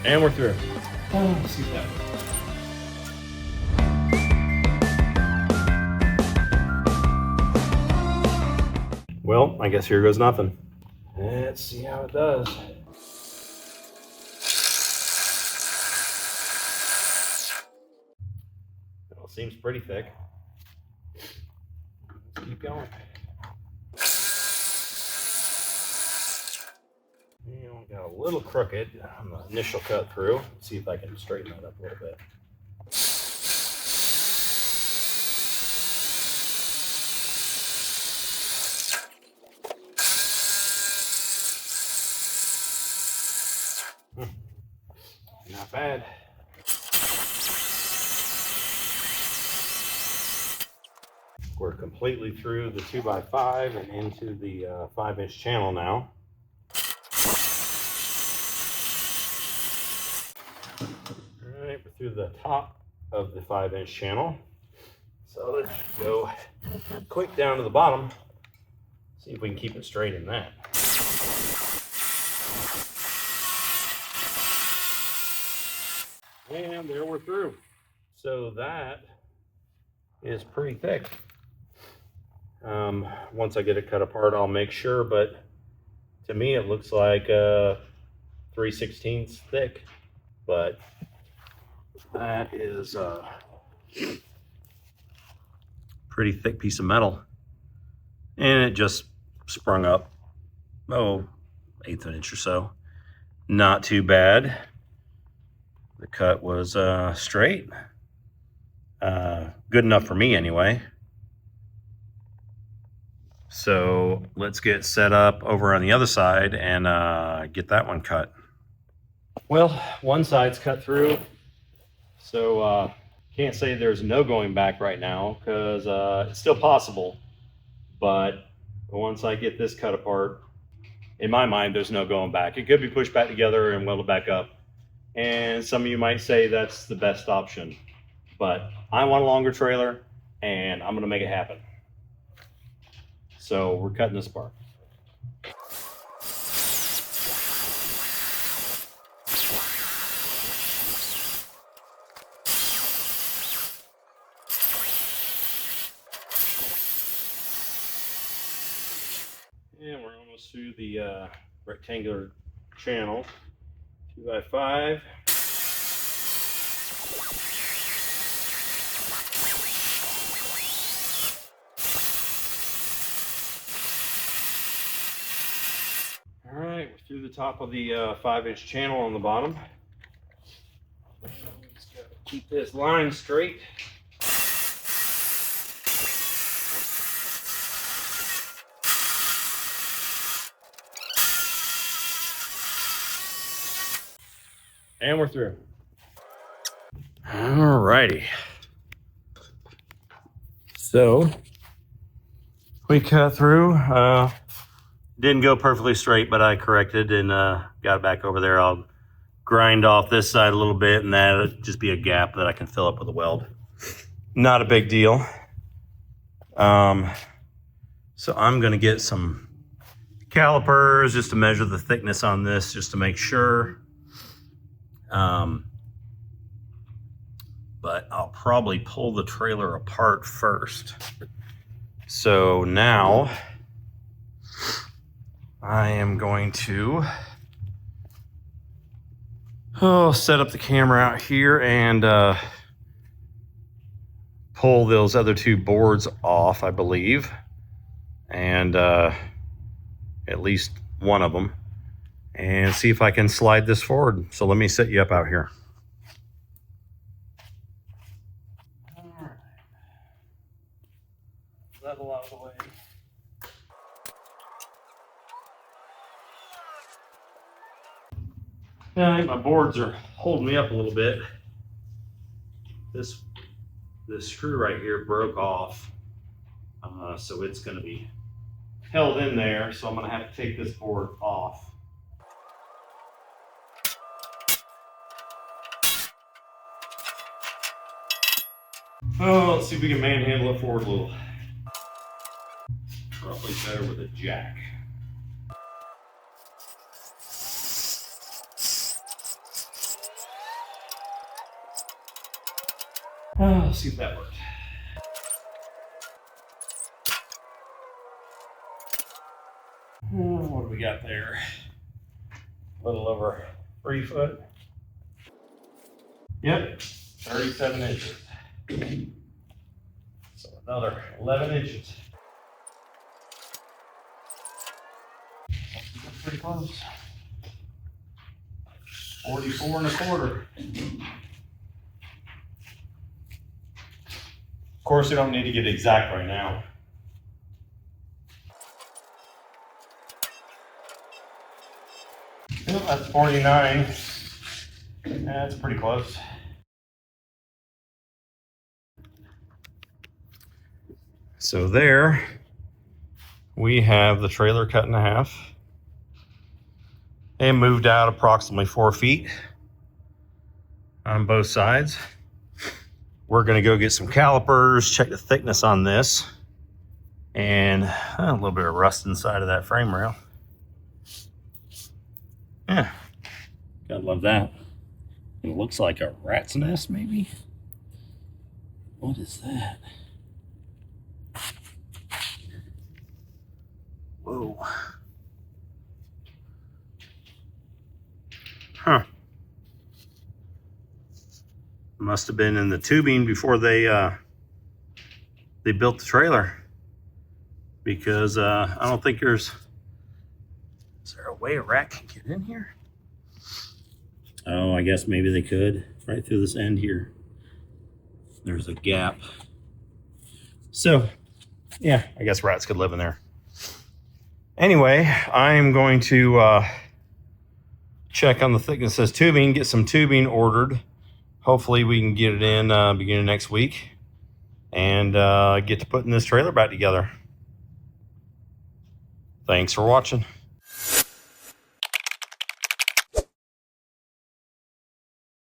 And we're through. Let's see that. Well, I guess here goes nothing. Let's see how it does. Well, it seems pretty thick. Let's keep going. Got a little crooked on the initial cut through. Let's see if I can straighten that up a little bit. Not bad. We're completely through the 2x5 and into the 5-inch channel now. Alright, we're through the top of the 5-inch channel. So let's go quick down to the bottom, see if we can keep it straight in that. And there we're through. So that is pretty thick. Once I get it cut apart, I'll make sure, but to me it looks like 3/16 thick, but that is a pretty thick piece of metal. And it just sprung up, oh, 1/8 of an inch or so. Not too bad. The cut was straight. Good enough for me anyway. So let's get set up over on the other side and get that one cut. Well, one side's cut through, so can't say there's no going back right now, because it's still possible. But once I get this cut apart, in my mind, there's no going back. It could be pushed back together and welded back up. And some of you might say that's the best option. But I want a longer trailer, and I'm going to make it happen. So we're cutting this apart. And we're almost through the rectangular channel, 2x5. All right, we're through the top of the 5-inch channel on the bottom. Just gotta keep this line straight. And we're through. All righty. So we cut through. Didn't go perfectly straight, but I corrected and got it back over there. I'll grind off this side a little bit, and that'll just be a gap that I can fill up with a weld. Not a big deal. So I'm gonna get some calipers just to measure the thickness on this, just to make sure. But I'll probably pull the trailer apart first. So now I am going to set up the camera out here and pull those other two boards off, I believe, and at least one of them, and see if I can slide this forward. So let me set you up out here. All right. Level out of the way. Yeah, I think my boards are holding me up a little bit. This screw right here broke off, so it's going to be held in there. So I'm going to have to take this board off. Oh, let's see if we can manhandle it forward a little. Probably better with a jack. Let's see if that worked. What do we got there? A little over 3 foot. Yep, 37 inches. So another 11 inches. That's pretty close. 44 and a quarter. Of course, you don't need to get exact right now. Yep, that's 49. That's pretty close. So there we have the trailer cut in half and moved out approximately 4 feet on both sides. We're gonna go get some calipers, check the thickness on this, and a little bit of rust inside of that frame rail. Yeah, gotta love that. It looks like a rat's nest, maybe? What is that? Whoa. Huh. Must have been in the tubing before they built the trailer, because I don't think there's. Is there a way a rat can get in here? Oh, I guess maybe they could right through this end here. There's a gap. So, yeah, I guess rats could live in there. Anyway, I'm going to check on the thickness of this tubing, get some tubing ordered. Hopefully we can get it in beginning of next week and get to putting this trailer back together. Thanks for watching.